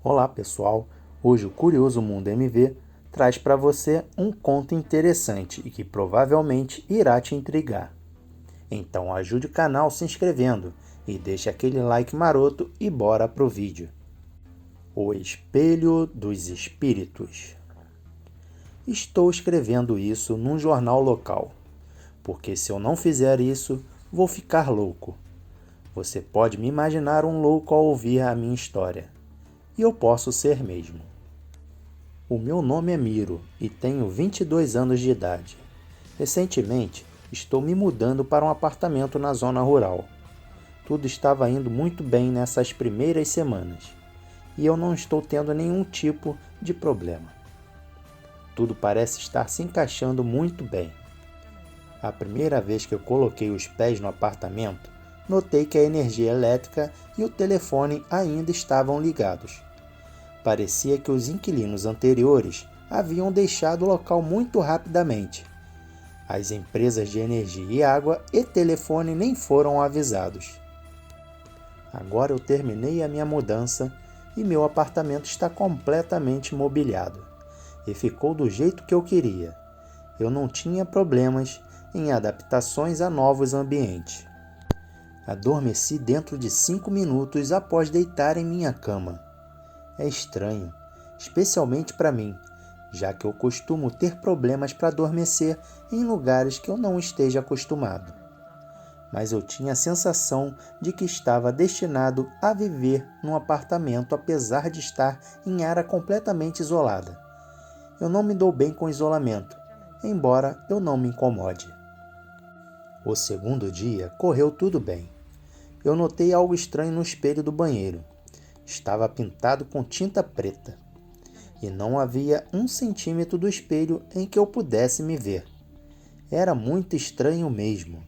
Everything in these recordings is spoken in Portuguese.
Olá pessoal, hoje o Curioso Mundo MV traz para você um conto interessante e que provavelmente irá te intrigar. Então ajude o canal se inscrevendo e deixe aquele like maroto e bora pro vídeo. O Espelho dos Espíritos. Estou escrevendo isso num jornal local, porque se eu não fizer isso, vou ficar louco. Você pode me imaginar um louco ao ouvir a minha história. E eu posso ser mesmo. O meu nome é Miro e tenho 22 anos de idade. Recentemente, estou me mudando para um apartamento na zona rural. Tudo estava indo muito bem nessas primeiras semanas e eu não estou tendo nenhum tipo de problema. Tudo parece estar se encaixando muito bem. A primeira vez que eu coloquei os pés no apartamento, notei que a energia elétrica e o telefone ainda estavam ligados. Parecia que os inquilinos anteriores haviam deixado o local muito rapidamente. As empresas de energia e água e telefone nem foram avisados. Agora eu terminei a minha mudança e meu apartamento está completamente mobiliado. E ficou do jeito que eu queria. Eu não tinha problemas em adaptações a novos ambientes. Adormeci dentro de 5 minutos após deitar em minha cama. É estranho, especialmente para mim, já que eu costumo ter problemas para adormecer em lugares que eu não esteja acostumado. Mas eu tinha a sensação de que estava destinado a viver num apartamento apesar de estar em área completamente isolada. Eu não me dou bem com isolamento, embora eu não me incomode. O segundo dia correu tudo bem. Eu notei algo estranho no espelho do banheiro. Estava pintado com tinta preta, e não havia 1 centímetro do espelho em que eu pudesse me ver. Era muito estranho mesmo.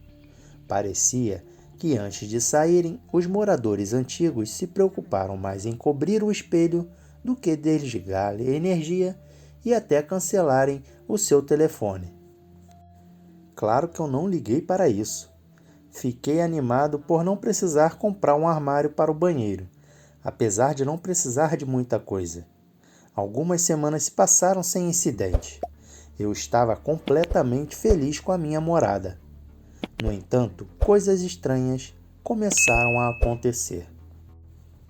Parecia que antes de saírem, os moradores antigos se preocuparam mais em cobrir o espelho do que desligar a energia e até cancelarem o seu telefone. Claro que eu não liguei para isso. Fiquei animado por não precisar comprar um armário para o banheiro, apesar de não precisar de muita coisa. Algumas semanas se passaram sem incidente. Eu estava completamente feliz com a minha morada. No entanto, coisas estranhas começaram a acontecer.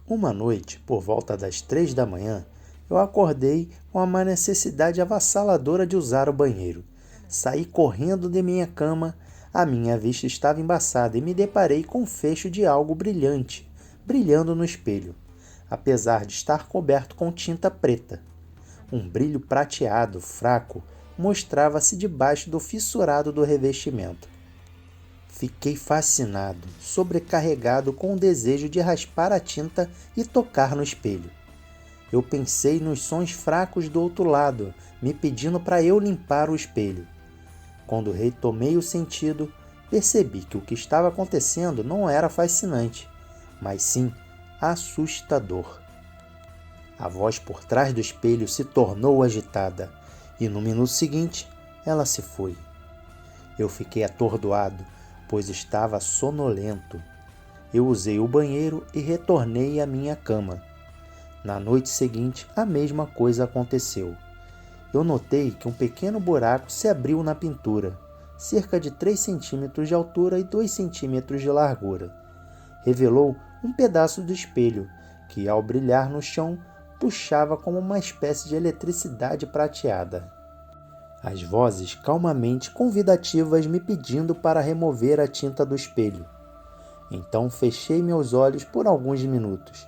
Uma noite, por volta das 3 da manhã, eu acordei com uma necessidade avassaladora de usar o banheiro. Saí correndo de minha cama, a minha vista estava embaçada e me deparei com um fecho de algo brilhante, brilhando no espelho, apesar de estar coberto com tinta preta. Um brilho prateado, fraco, mostrava-se debaixo do fissurado do revestimento. Fiquei fascinado, sobrecarregado com o desejo de raspar a tinta e tocar no espelho. Eu pensei nos sons fracos do outro lado, me pedindo para eu limpar o espelho. Quando retomei o sentido, percebi que o que estava acontecendo não era fascinante, mas sim assustador. A voz por trás do espelho se tornou agitada, e no minuto seguinte, ela se foi. Eu fiquei atordoado, pois estava sonolento. Eu usei o banheiro e retornei à minha cama. Na noite seguinte, a mesma coisa aconteceu. Eu notei que um pequeno buraco se abriu na pintura, cerca de 3 centímetros de altura e 2 centímetros de largura. Revelou um pedaço do espelho, que ao brilhar no chão, puxava como uma espécie de eletricidade prateada. As vozes calmamente convidativas me pedindo para remover a tinta do espelho. Então fechei meus olhos por alguns minutos,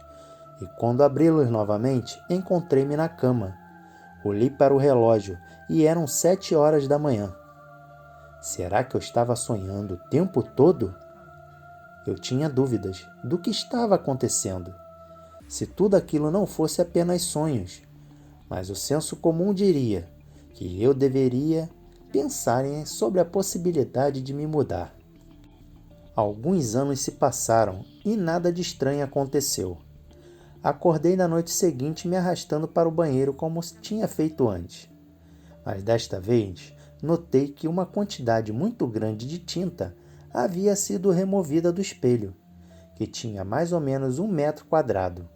e quando abri-los novamente, encontrei-me na cama. Olhei para o relógio e eram 7 horas da manhã. Será que eu estava sonhando o tempo todo? Eu tinha dúvidas do que estava acontecendo. Se tudo aquilo não fosse apenas sonhos, mas o senso comum diria que eu deveria pensar sobre a possibilidade de me mudar. Alguns anos se passaram e nada de estranho aconteceu. Acordei na noite seguinte me arrastando para o banheiro como tinha feito antes. Mas desta vez, notei que uma quantidade muito grande de tinta havia sido removida do espelho, que tinha mais ou menos 1 metro quadrado.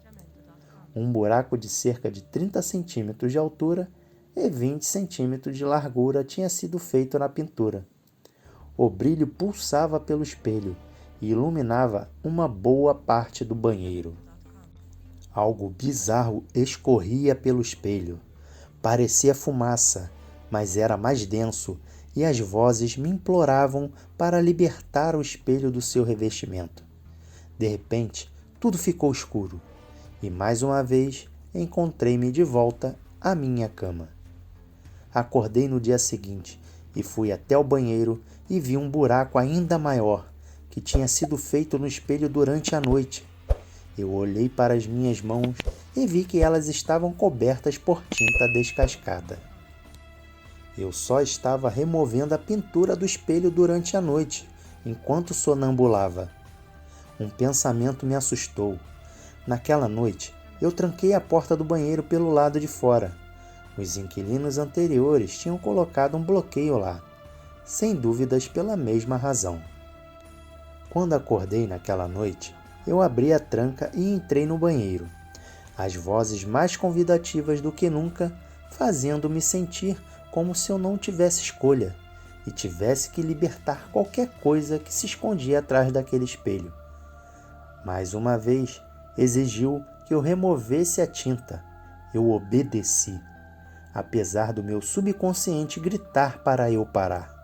Um buraco de cerca de 30 centímetros de altura e 20 centímetros de largura tinha sido feito na pintura. O brilho pulsava pelo espelho e iluminava uma boa parte do banheiro. Algo bizarro escorria pelo espelho. Parecia fumaça, mas era mais denso, e as vozes me imploravam para libertar o espelho do seu revestimento. De repente, tudo ficou escuro, e mais uma vez encontrei-me de volta à minha cama. Acordei no dia seguinte e fui até o banheiro e vi um buraco ainda maior, que tinha sido feito no espelho durante a noite. Eu olhei para as minhas mãos e vi que elas estavam cobertas por tinta descascada. Eu só estava removendo a pintura do espelho durante a noite, enquanto sonambulava. Um pensamento me assustou. Naquela noite, eu tranquei a porta do banheiro pelo lado de fora. Os inquilinos anteriores tinham colocado um bloqueio lá, sem dúvidas pela mesma razão. Quando acordei naquela noite, eu abri a tranca e entrei no banheiro, as vozes mais convidativas do que nunca, fazendo-me sentir como se eu não tivesse escolha e tivesse que libertar qualquer coisa que se escondia atrás daquele espelho. Mais uma vez, exigiu que eu removesse a tinta. Eu obedeci, apesar do meu subconsciente gritar para eu parar.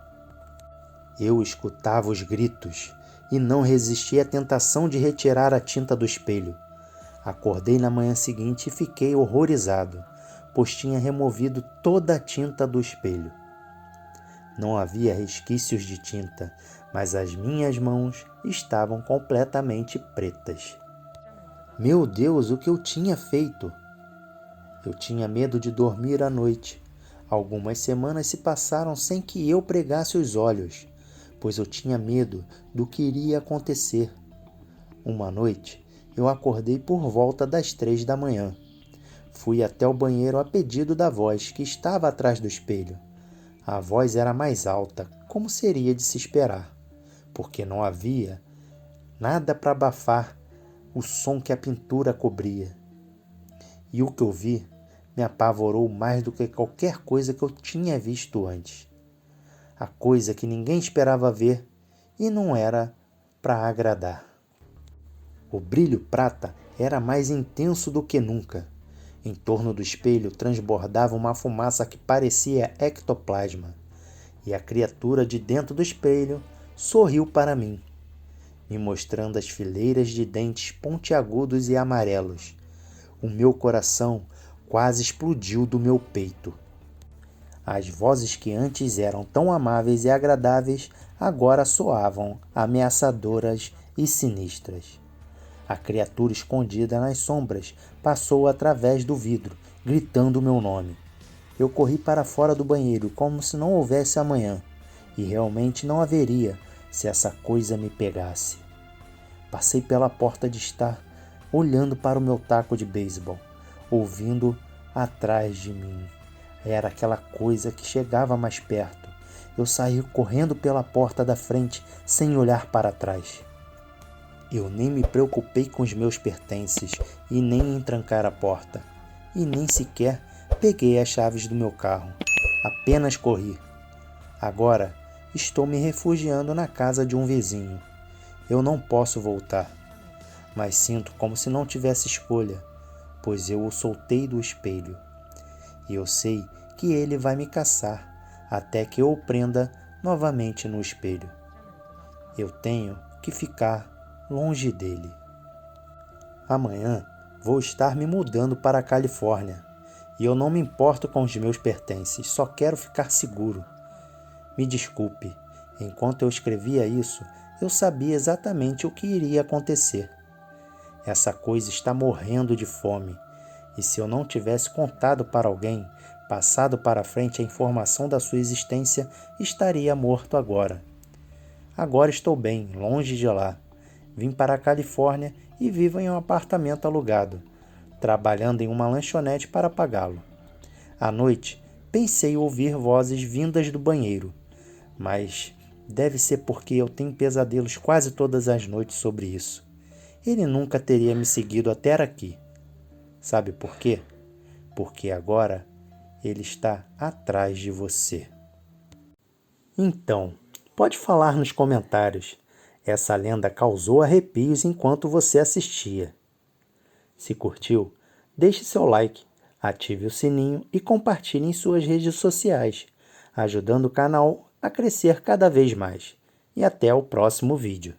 Eu escutava os gritos e não resisti à tentação de retirar a tinta do espelho. Acordei na manhã seguinte e fiquei horrorizado, pois tinha removido toda a tinta do espelho. Não havia resquícios de tinta, mas as minhas mãos estavam completamente pretas. Meu Deus, o que eu tinha feito? Eu tinha medo de dormir à noite. Algumas semanas se passaram sem que eu pregasse os olhos, pois eu tinha medo do que iria acontecer. Uma noite, eu acordei por volta das 3 da manhã. Fui até o banheiro a pedido da voz que estava atrás do espelho. A voz era mais alta, como seria de se esperar, porque não havia nada para abafar o som que a pintura cobria. E o que eu vi me apavorou mais do que qualquer coisa que eu tinha visto antes. A coisa que ninguém esperava ver e não era para agradar. O brilho prata era mais intenso do que nunca. Em torno do espelho transbordava uma fumaça que parecia ectoplasma, e a criatura de dentro do espelho sorriu para mim, me mostrando as fileiras de dentes pontiagudos e amarelos. O meu coração quase explodiu do meu peito. As vozes que antes eram tão amáveis e agradáveis agora soavam ameaçadoras e sinistras. A criatura escondida nas sombras passou através do vidro, gritando o meu nome. Eu corri para fora do banheiro como se não houvesse amanhã, e realmente não haveria se essa coisa me pegasse. Passei pela porta de estar, olhando para o meu taco de beisebol, ouvindo atrás de mim. Era aquela coisa que chegava mais perto. Eu saí correndo pela porta da frente, sem olhar para trás. Eu nem me preocupei com os meus pertences e nem em trancar a porta. E nem sequer peguei as chaves do meu carro. Apenas corri. Agora estou me refugiando na casa de um vizinho. Eu não posso voltar, mas sinto como se não tivesse escolha, pois eu o soltei do espelho. E eu sei que ele vai me caçar até que eu o prenda novamente no espelho. Eu tenho que ficar longe dele. Amanhã vou estar me mudando para a Califórnia e eu não me importo com os meus pertences, só quero ficar seguro. Me desculpe, enquanto eu escrevia isso, eu sabia exatamente o que iria acontecer. Essa coisa está morrendo de fome, e se eu não tivesse contado para alguém, passado para frente a informação da sua existência, estaria morto agora. Agora estou bem, longe de lá. Vim para a Califórnia e vivo em um apartamento alugado, trabalhando em uma lanchonete para pagá-lo. À noite, pensei ouvir vozes vindas do banheiro, mas deve ser porque eu tenho pesadelos quase todas as noites sobre isso. Ele nunca teria me seguido até aqui. Sabe por quê? Porque agora ele está atrás de você. Então, pode falar nos comentários. Essa lenda causou arrepios enquanto você assistia. Se curtiu, deixe seu like, ative o sininho e compartilhe em suas redes sociais, ajudando o canal a crescer cada vez mais. E até o próximo vídeo.